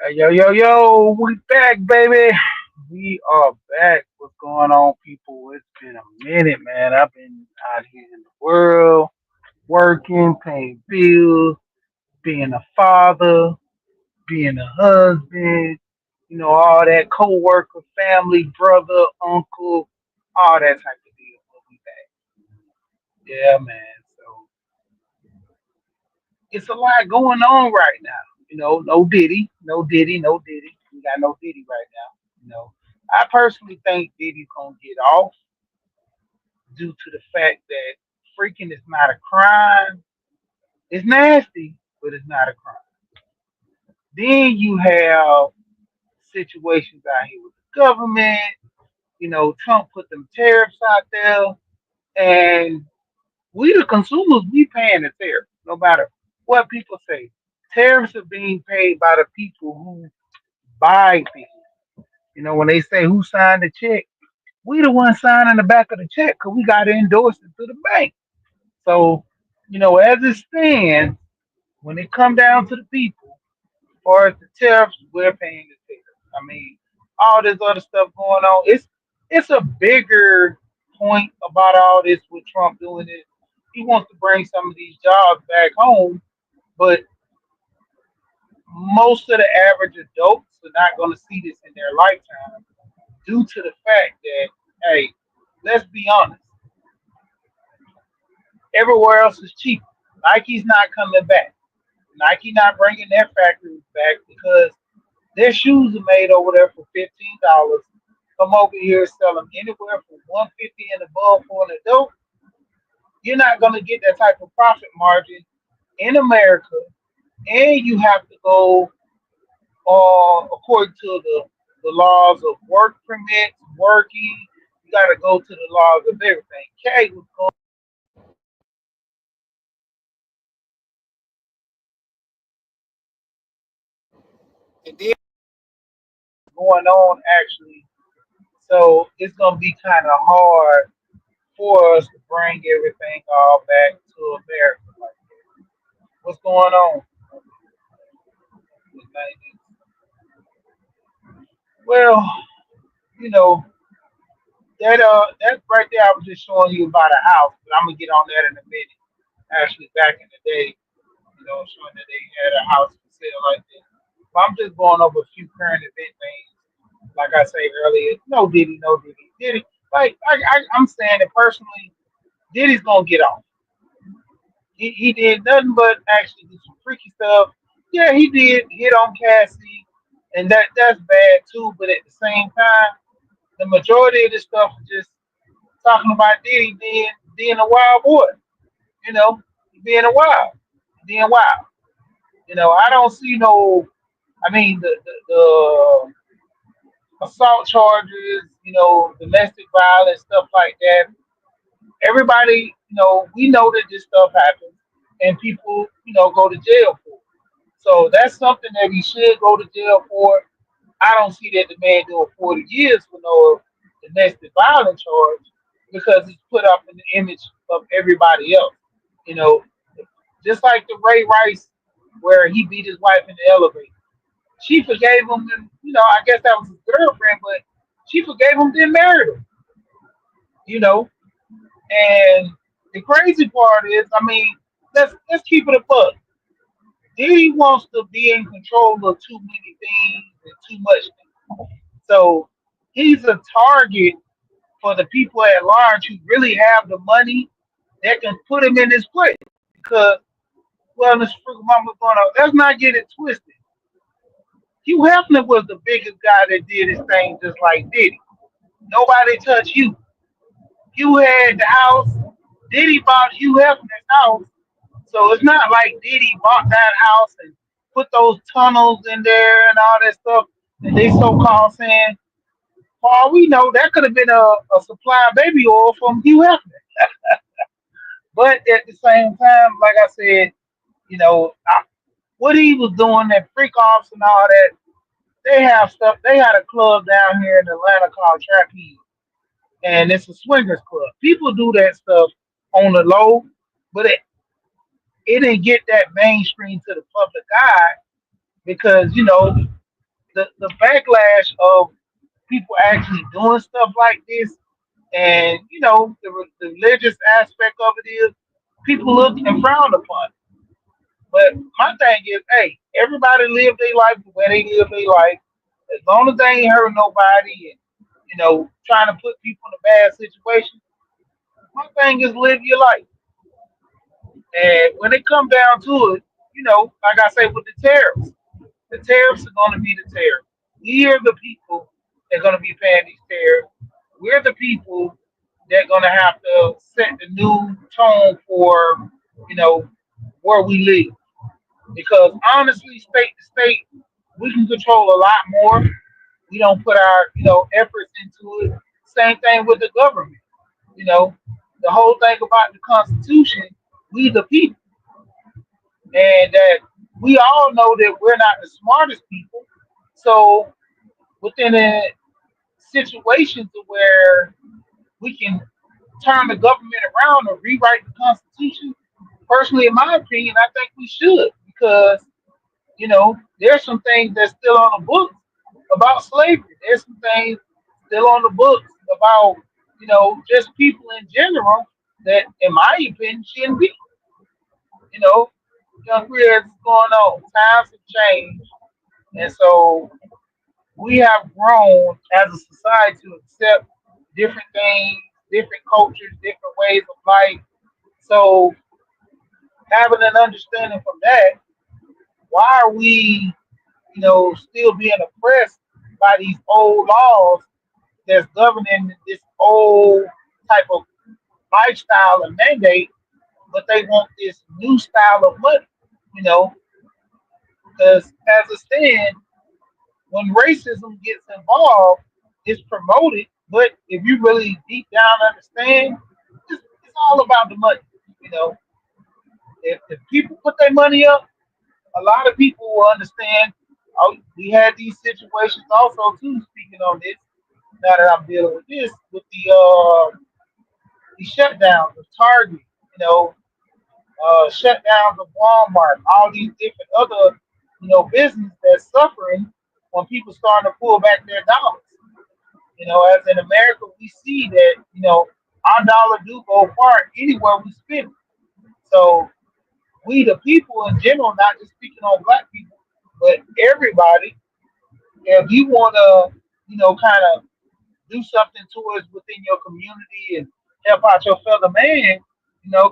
Hey, yo, yo, yo, we back, baby. We are back. What's going on, people? It's been a minute, man. I've been out here in the world, working, paying bills, being a father, being a husband, all that co-worker, family, brother, uncle, all that type of deal. But we back. Yeah, man. So it's a lot going on right now. No Diddy, no Diddy, no Diddy. We got no Diddy right now. I personally think Diddy's gonna get off due to the fact that freaking is not a crime. It's nasty, but it's not a crime. Then you have situations out here with the government. Trump put them tariffs out there, and we the consumers, we paying the tariff, no matter what people say. Tariffs are being paid by the people who buy things. When they say who signed the check, we the one signing the back of the check because we got to endorse it to the bank. So, as it stands, when it come down to the people, as far as the tariffs, we're paying the tariffs. I mean, all this other stuff going on, it's a bigger point about all this with Trump doing it. He wants to bring some of these jobs back home, but most of the average adults are not going to see this in their lifetime due to the fact that, hey, let's be honest, everywhere else is cheap. Nike's not coming back. Nike not bringing their factories back because their shoes are made over there for $15. Come over here, sell them anywhere from 150 and above for an adult. You're not gonna get that type of profit margin in America, and you have to go according to the laws of work permits, working. You got to go to the laws of everything. K was going and then going on actually. So it's gonna be kind of hard for us to bring everything all back to America. Like, what's going on? Well, you know that right there. I was just showing you about a house, but I'm gonna get on that in a minute. Actually, back in the day, showing that they had a house for sale like this. But I'm just going over a few current event things. Like I said earlier, no Diddy, no Diddy, Diddy. Like I'm saying it personally, Diddy's gonna get off. He did nothing but actually do some freaky stuff. Yeah, he did hit on Cassie, and that's bad too. But at the same time, the majority of this stuff is just talking about Diddy being a wild boy. You know, being a wild, being wild. I don't see no. I mean, the assault charges, domestic violence, stuff like that. Everybody, we know that this stuff happens, and people, go to jail for it. So that's something that he should go to jail for. I don't see that the man doing 40 years for no domestic violence charge because it's put up in the image of everybody else. You know, just like the Ray Rice, where he beat his wife in the elevator. She forgave him, and I guess that was his girlfriend, but she forgave him, then married him. You know, and the crazy part is, I mean, let's keep it a buck. Diddy wants to be in control of too many things and too much things. So he's a target for the people at large who really have the money that can put him in this place. Because, well, this freaking mama's going on. Let's not get it twisted. Hugh Hefner was the biggest guy that did his thing just like Diddy. Nobody touched Hugh. Hugh had the house. Diddy bought Hugh Hefner's house. So it's not like Diddy bought that house and put those tunnels in there and all that stuff. And they so called saying, for all we know, that could have been a supply of baby oil from Hugh Hefner. But at the same time, like I said, what he was doing, that freak offs and all that, they have stuff. They had a club down here in Atlanta called Trapeze, and it's a swingers club. People do that stuff on the low, but it didn't get that mainstream to the public eye because the backlash of people actually doing stuff like this, and the religious aspect of it is people look and frown upon it. But my thing is, hey, everybody live their life the way they live their life. As long as they ain't hurt nobody and trying to put people in a bad situation, my thing is live your life. And when it come down to it, like I say with the tariffs are going to be the tariffs. We are the people that are going to be paying these tariffs. We're the people that are going to have to set the new tone for, you know, where we live. Because honestly, state to state, we can control a lot more. We don't put our, efforts into it. Same thing with the government. You know, the whole thing about the Constitution, we the people, and that we all know that we're not the smartest people. So within a situation to where we can turn the government around or rewrite the Constitution, personally, in my opinion, I think we should because there's some things that's still on the books about slavery. There's some things still on the books about, just people in general that, in my opinion, shouldn't be. You know, here's what's going on. Times have changed. And so we have grown as a society to accept different things, different cultures, different ways of life. So having an understanding from that, why are we, still being oppressed by these old laws that's governing this old type of lifestyle and mandate, but they want this new style of money, you know, because as a stand, when racism gets involved, it's promoted, but if you really deep down understand, it's all about the money, you know. If people put their money up, a lot of people will understand. Oh, we had these situations also too. Speaking on this, now that I'm dealing with this, with the shutdowns of Target, shutdowns of Walmart, all these different other, businesses that's suffering when people starting to pull back their dollars. As in America, we see that, our dollar do go far anywhere we spend it. So we, the people in general, not just speaking on black people, but everybody, if you want to, kind of do something towards within your community and help out your fellow man,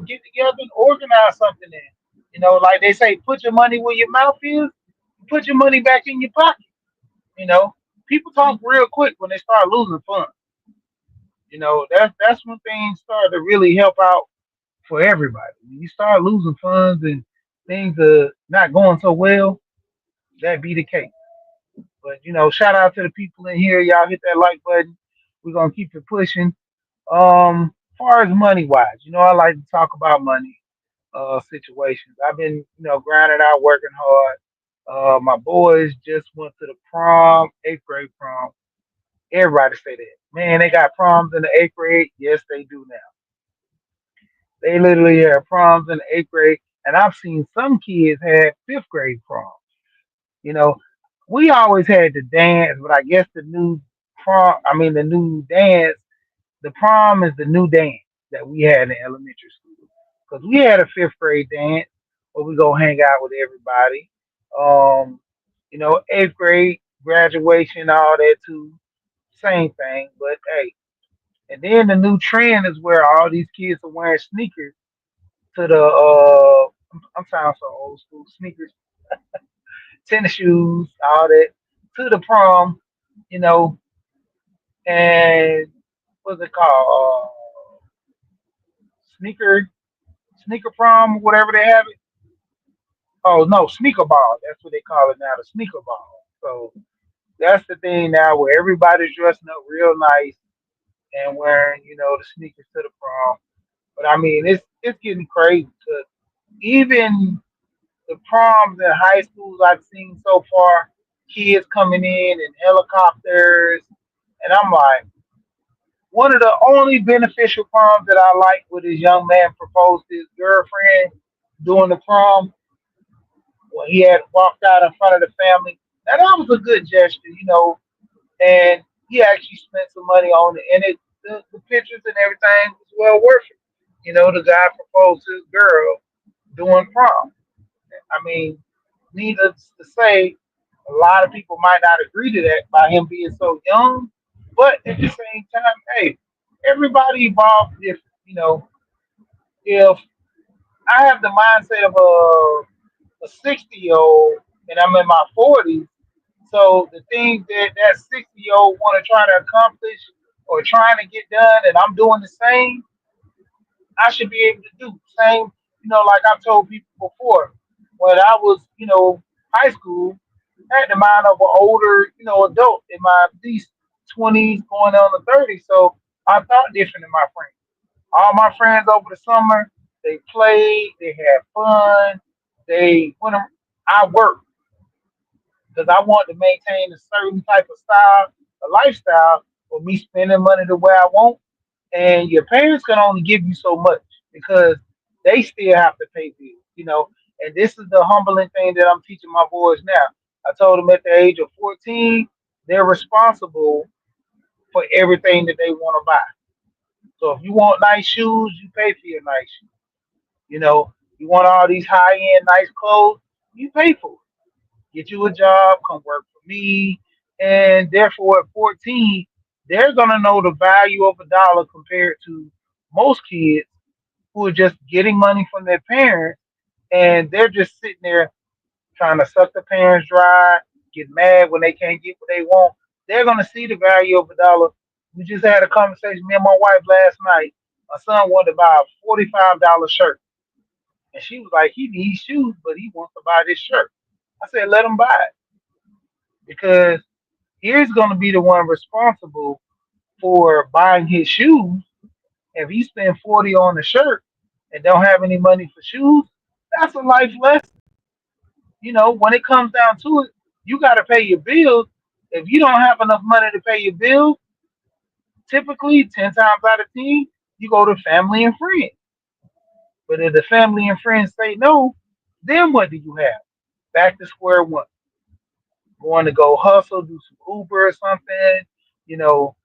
get together and organize something in. Like they say, put your money where your mouth is, put your money back in your pocket. You know, people talk real quick when they start losing funds. That's when things start to really help out for everybody. When you start losing funds and things are not going so well, that be the case. But shout out to the people in here. Y'all hit that like button. We're gonna keep it pushing. Far as money wise, I like to talk about money situations. I've been, grinding out, working hard. My boys just went to the prom, eighth grade prom. Everybody say that. Man, they got proms in the eighth grade. Yes, they do now. They literally have proms in the eighth grade, and I've seen some kids have fifth grade prom. You know, we always had the dance, but I guess the new the new dance, the prom is the new dance that we had in elementary school. Because we had a fifth grade dance where we go hang out with everybody. Um, eighth grade graduation, all that too, same thing. But hey, and then the new trend is where all these kids are wearing sneakers to the I'm sounding so old school sneakers, tennis shoes, all that to the prom, you know, and what's it called? Sneaker sneaker prom, whatever they have it. Oh no, sneaker ball. That's what they call it now, the sneaker ball. So that's the thing now where everybody's dressing up real nice and wearing, the sneakers to the prom. But I mean, it's getting crazy because even the proms in high schools I've seen so far, kids coming in helicopters, and I'm like, one of the only beneficial proms that I like with this young man proposed to his girlfriend during the prom when he had walked out in front of the family. And that was a good gesture, and he actually spent some money on it, and the pictures and everything was well worth it. The guy proposed to his girl doing prom. I mean, needless to say, a lot of people might not agree to that by him being so young, but at the same time, hey, everybody evolves different. If I have the mindset of a 60-year-old and I'm in my 40s, so the things that 60-year-old want to try to accomplish or trying to get done, and I'm doing the same, I should be able to do same. Like I've told people before, when I was, high school, I had the mind of an older, adult in my at least 20s going on to 30. So I thought different than my friends. All my friends over the summer, they played, they had fun, they went. I worked because I want to maintain a certain type of style, a lifestyle, for me spending money the way I want. And your parents can only give you so much because they still have to pay bills. And this is the humbling thing that I'm teaching my boys now. I told them at the age of 14, they're responsible for everything that they want to buy. So if you want nice shoes, you pay for your nice shoes. You want all these high end nice clothes, you pay for it. Get you a job, come work for me. And therefore, at 14, they're going to know the value of a dollar compared to most kids who are just getting money from their parents and they're just sitting there trying to suck the parents dry, get mad when they can't get what they want. They're going to see the value of a dollar. We just had a conversation, me and my wife last night. My son wanted to buy a $45 shirt. And she was like, he needs shoes, but he wants to buy this shirt. I said, let him buy it because he's going to be the one responsible for buying his shoes. If he spend 40 on the shirt and don't have any money for shoes, that's a life lesson. When it comes down to it, you got to pay your bills. If you don't have enough money to pay your bills, typically 10 times out of 10, you go to family and friends. But if the family and friends say no, then what do you have? Back to square one. Going to go hustle, do some Uber or something, you know,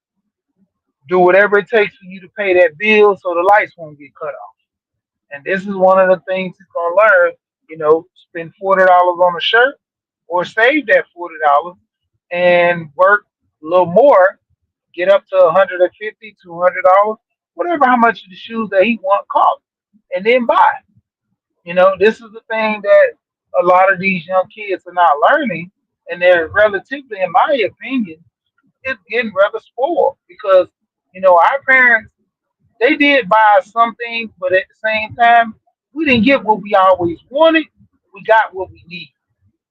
do whatever it takes for you to pay that bill so the lights won't get cut off. And this is one of the things he's gonna learn. Spend $40 on a shirt or save that $40 and work a little more, get up to 150, $200, whatever how much of the shoes that he want cost, and then buy. This is the thing that a lot of these young kids are not learning, and they're relatively, in my opinion, it's getting rather spoiled because our parents they did buy some things, but at the same time, we didn't get what we always wanted. We got what we need.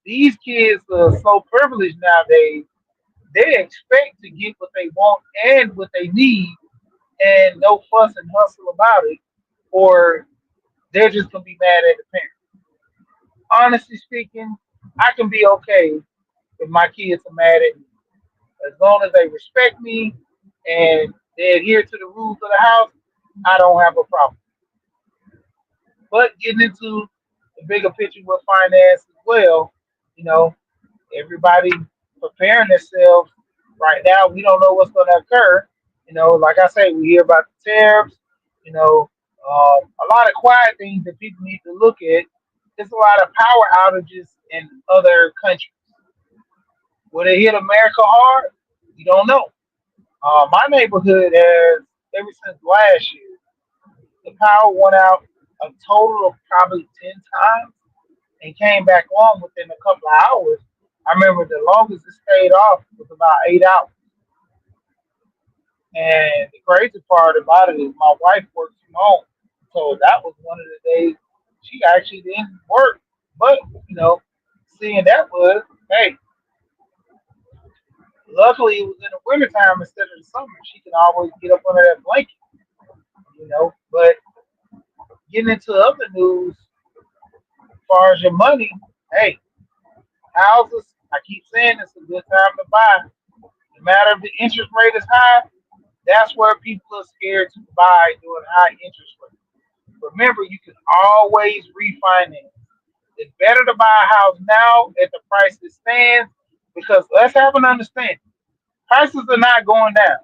These kids are so privileged nowadays. They expect to get what they want and what they need, and no fuss and hustle about it, or they're just gonna be mad at the parents. Honestly speaking, I can be okay if my kids are mad at me as long as they respect me and they adhere to the rules of the house. I don't have a problem. But getting into the bigger picture with finance as well, you know, everybody preparing themselves right now. We don't know what's going to occur. Like I say, we hear about the tariffs. You know, a lot of quiet things that people need to look at. There's a lot of power outages in other countries. Will it hit America hard? We don't know. My neighborhood has, ever since last year, the power went out a total of probably 10 times and came back on within a couple of hours. I remember the longest it stayed off was about 8 hours. And the crazy part about it is my wife works from home. So that was one of the days she actually didn't work. But, you know, seeing that was, hey, luckily it was in the wintertime instead of the summer. She can always get up under that blanket. But getting into other news, as far as your money, hey, houses, I keep saying it's a good time to buy. No matter if the interest rate is high, that's where people are scared to buy during high interest rates. Remember, you can always refinance. It's better to buy a house now at the price it stands Because let's have an understanding. Prices are not going down.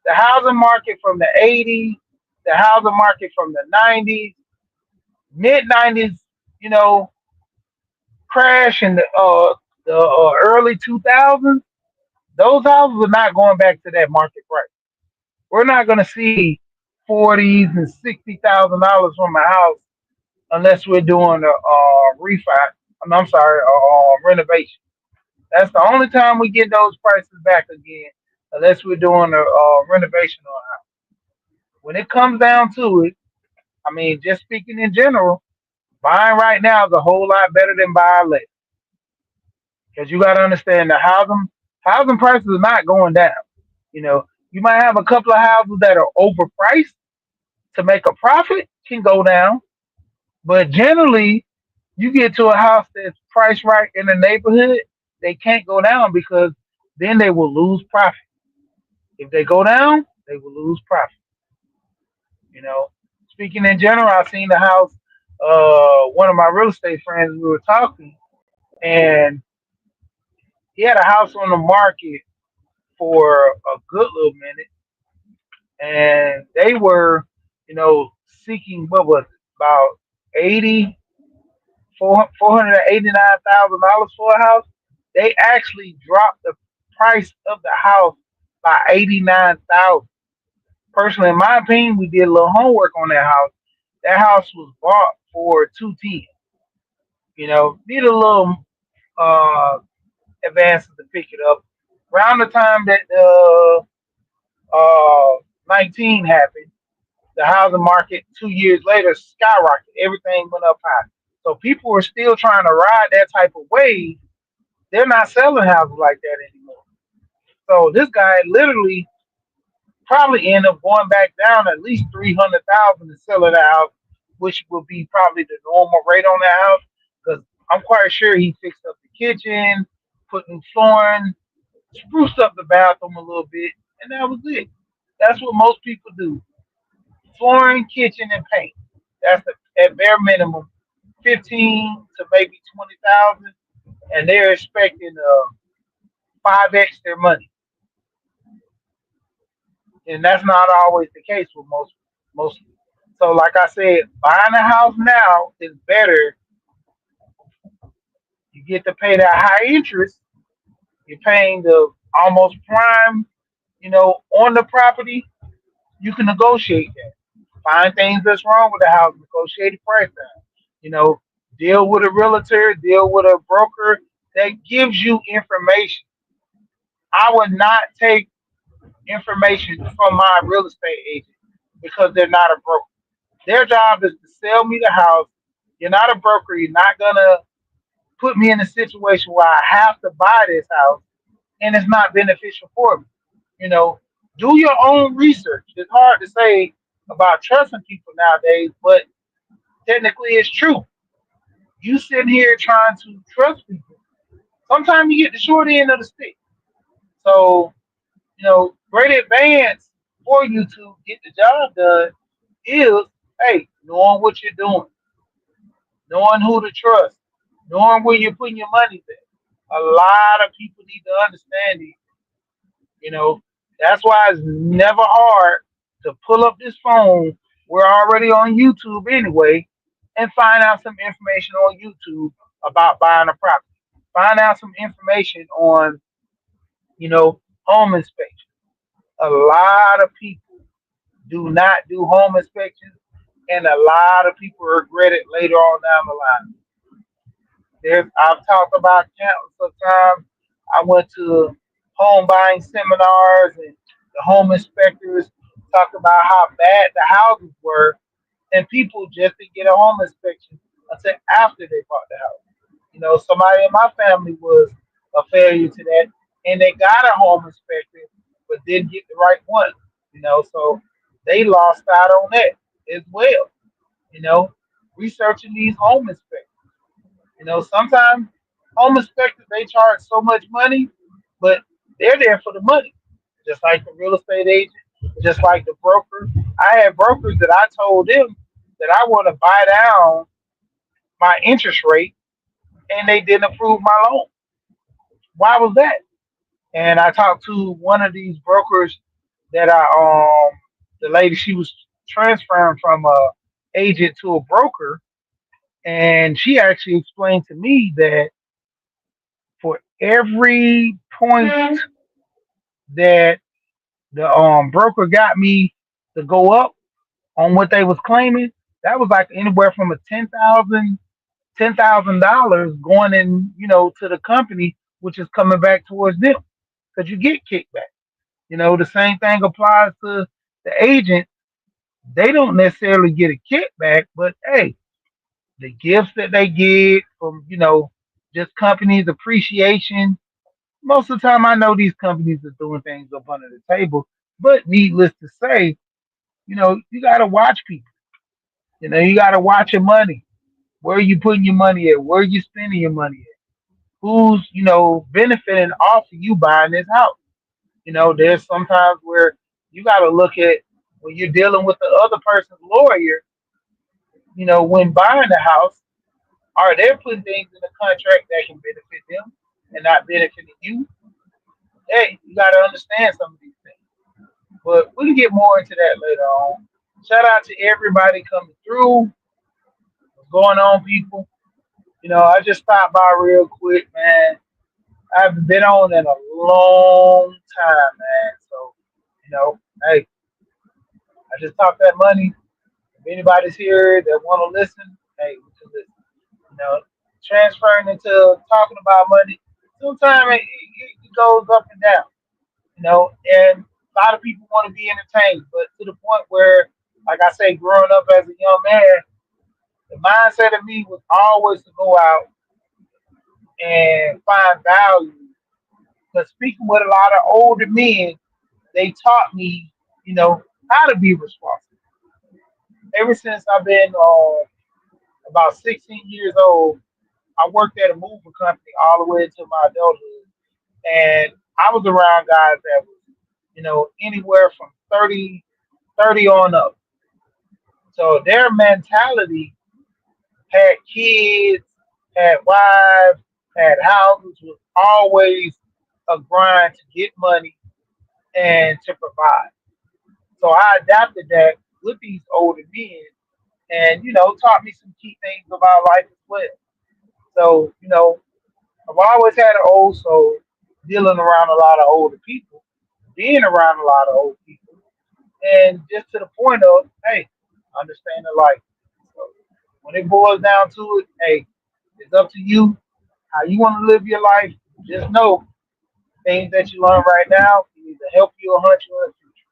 The housing market from the 80s, the housing market from the 90s, mid 90s, you know, crash in the early 2000s, those houses are not going back to that market price. We're not going to see 40s and $60,000 from a house unless we're doing a refi. I'm sorry, renovation. That's the only time we get those prices back again, unless we're doing a renovation on a house. When it comes down to it, I mean, just speaking in general, buying right now is a whole lot better than buying later. Because you got to understand the housing prices are not going down. You know, you might have a couple of houses that are overpriced to make a profit can go down, but generally, you get to a house that's priced right in the neighborhood, they can't go down because then they will lose profit. If they go down, they will lose profit. You know, speaking in general, I seen the house. One of my real estate friends, we were talking, and he had a house on the market for a good little minute, and they were, seeking what was it, about 80 $489,000 for a house. They actually dropped the price of the house by 89,000. Personally, in my opinion, we did a little homework on that house. That house was bought for 210. Need a little uh, advances to pick it up. Around the time that 19 happened, the housing market 2 years later skyrocketed. Everything went up high. So people are still trying to ride that type of wave. They're not selling houses like that anymore. So this guy literally probably end up going back down at least 300,000 to sell the house, which would be probably the normal rate on the house. Because I'm quite sure he fixed up the kitchen, put new flooring, spruced up the bathroom a little bit, and that was it. That's what most people do: flooring, kitchen, and paint. That's at bare minimum 15 to maybe 20,000, and they're expecting 5x their money, and that's not always the case with most. So, like I said, buying a house now is better. You get to pay that high interest. You're paying the almost prime, on the property. You can negotiate that. Find things that's wrong with the house, negotiate the price down. You know, deal with a realtor, deal with a broker that gives you information. I would not take information from my real estate agent because they're not a broker. Their job is to sell me the house. You're not a broker. You're not gonna put me in a situation where I have to buy this house and it's not beneficial for me. You know, do your own research. It's hard to say about trusting people nowadays, but technically it's true. You sitting here trying to trust people. Sometimes you get the short end of the stick. So, great advance for you to get the job done is, hey, knowing what you're doing, knowing who to trust, knowing where you're putting your money at. A lot of people need to understand these. You know, that's why it's never hard to pull up this phone. We're already on YouTube anyway, and find out some information on YouTube about buying a property. Find out some information on, home inspection. A lot of people do not do home inspections, and a lot of people regret it later on down the line. I've talked about countless of times. I went to home buying seminars, and the home inspectors talked about how bad the houses were, and people just didn't get a home inspection until after they bought the house. Somebody in my family was a failure to that, and they got a home inspector, but didn't get the right one. So they lost out on that as well. You know, researching these home inspectors. Sometimes home inspectors they charge so much money, but they're there for the money. Just like the real estate agent, just like the broker. I had brokers that I told them that I want to buy down my interest rate, and they didn't approve my loan. Why was that? And I talked to one of these brokers that the lady, she was transferring from a agent to a broker, and she actually explained to me that for every point that the broker got me to go up on what they was claiming, that was like anywhere from a $10,000 going in, to the company, which is coming back towards them because you get kickback. The same thing applies to the agent. They don't necessarily get a kickback, but hey, the gifts that they get from, just companies appreciation. Most of the time, I know these companies are doing things up under the table, but needless to say, you got to watch people. You got to watch your money. Where are you putting your money at? Where are you spending your money at? Who's, benefiting off of you buying this house? There's sometimes where you got to look at when you're dealing with the other person's lawyer, when buying the house, are they putting things in the contract that can benefit them and not benefiting you? Hey, you got to understand some of these things. But we can get more into that later on. Shout out to everybody coming through. What's going on, people? I just stopped by real quick, man. I haven't been on in a long time, man. So, hey, I just talk that money. If anybody's here that want to listen, hey, we can listen. You know, Transferring into talking about money, sometimes it goes up and down. And a lot of people want to be entertained, but to the point where, like I say, growing up as a young man, the mindset of me was always to go out and find value. Because speaking with a lot of older men, they taught me, how to be responsible. Ever since I've been about 16 years old, I worked at a moving company all the way into my adulthood. And I was around guys that was, anywhere from 30 on up. So their mentality had kids, had wives, had houses, was always a grind to get money and to provide. So I adapted that with these older men and, taught me some key things about life as well. So, I've always had an old soul, dealing around a lot of older people, being around a lot of old people, and just to the point of, hey, understanding life. So when it boils down to it, hey, it's up to you how you want to live your life. Just know things that you learn right now can either help you or hurt you in the future.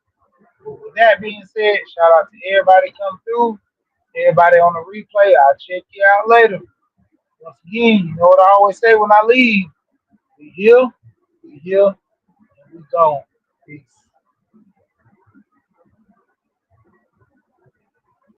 But with that being said, shout out to everybody come through, everybody on the replay. I'll check you out later. Once again, you know what I always say when I leave. We here, and we gone. Peace.